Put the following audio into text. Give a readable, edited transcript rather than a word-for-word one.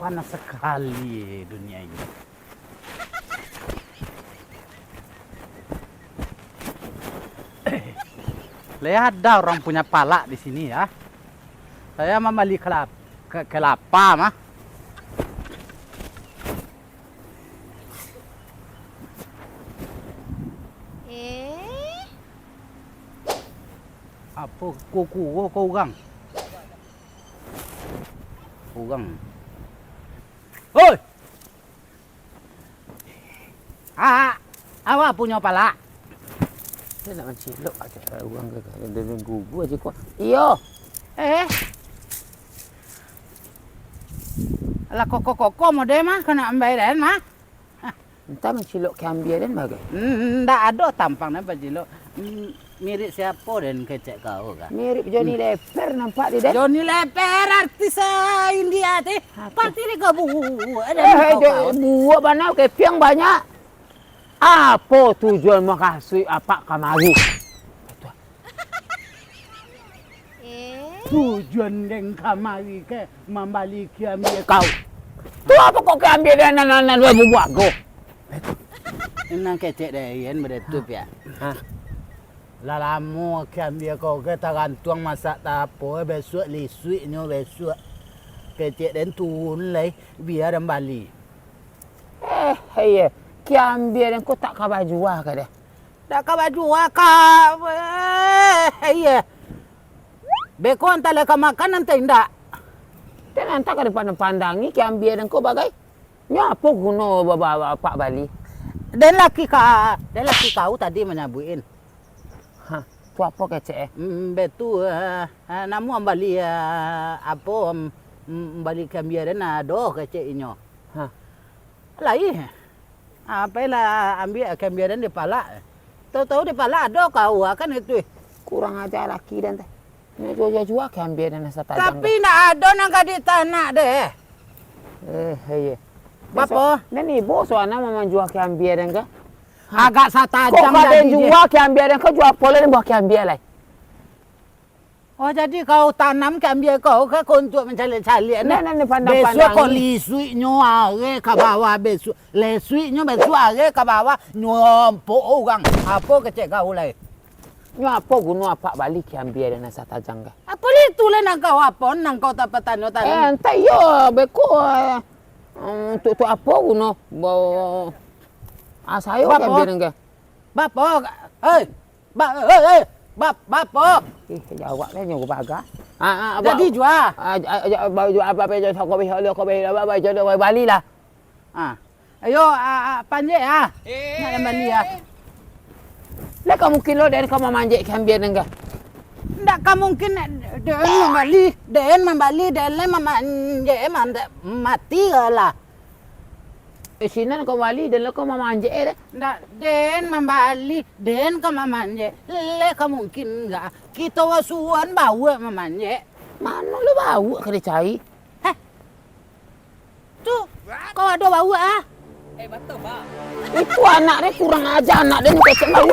Panas sekali dunia ini. Lihat ada orang punya pala di sini ya. Saya mau beli kelapa mah. Apa kau gang? Gang. Oi. Awak punya pala? Dia nak cilok aja orang ke gugu aja kok. Iyo. Lah kok mau deh mah kena ambil den mah. Entah mencilok kambing dan bagai. Ndak ada tampangnya bajilo. Mirip siapa dan kecek kau kan? Mirip Johnny Leper nampak dia. Johnny Leper artis India teh. Parti ni kau buat mana kepiang banyak. Apa tujuan makasih apa kamari? Tujuan deng kamari ke membalik ambil kau. Tu apa kok ambil dan anak-anak dua buat go? Nang kecek deh yen beretup ya. Lalamu ambil kau ke tarantuang masak tapo besok lisuiknya besok. Kecek den tun leh biar kembali. Hei. Kiambil dan kau tak kabar jual ke dia? Tak kabar jual kah? Iya. Beko antara kau makan nanti enggak. Dan nanti ke depan pandangi kiambil dan kau bagai. Nyapa guna bawa Pak Bali? Dan laki kau tadi menyabuin. Hah, tu apa kecek? Betul. Namu ambali apa ambali kiambil dan ada keceknya. Hah. Lain. Apalah ambil kembiaran di pala. Tahu-tahu di pala ada kau kan itu. Kurang ajar laki dan teh. Ini jual kambing dan nasa tajam. Tapi nak ada nak di tanah deh. Iya. Bapa? Dan ibu soalnya mau jual kambing dan ke? Agak satajam kok ada jual kambing dan kau jual pola dan buah kambing lah. Oh jadi kau tanam kambing kau ke untuk mencari-cari. Nah, pandang-pandang. Besok kau lisuiknya are ke bawah besok. Lisuiknya besok are ke bawah nyompok orang. Apa kecek kau lah? Apa guna apa balik kambing dan nasa tajam ke? Apa itu lah nak kau apa? Nak kau tak petani tanam? Entah yo beko. Tu apa guna? Asayo kambing ke? Bapa, Bapa. Jawab lah nyoba baga. Jadi jual. Jual apa jual kau beli apa jual Bali lah. Ayo panjang nak Bali Lah kamu kilo dan kamu manjek kambing enggak? Ndak kamu mungkin den membali memanjek mati lah. Sinan kau bali dan lo kau memanjek dah. Ndak den membali den kau memanjek. Leka mungkin enggak. Kita wasuan bawa memanjek. Mana lo bau ke dicai? Tuh, kau ada bau betul, Pak. Itu anak dia kurang ajar anak dia ni kecil bau.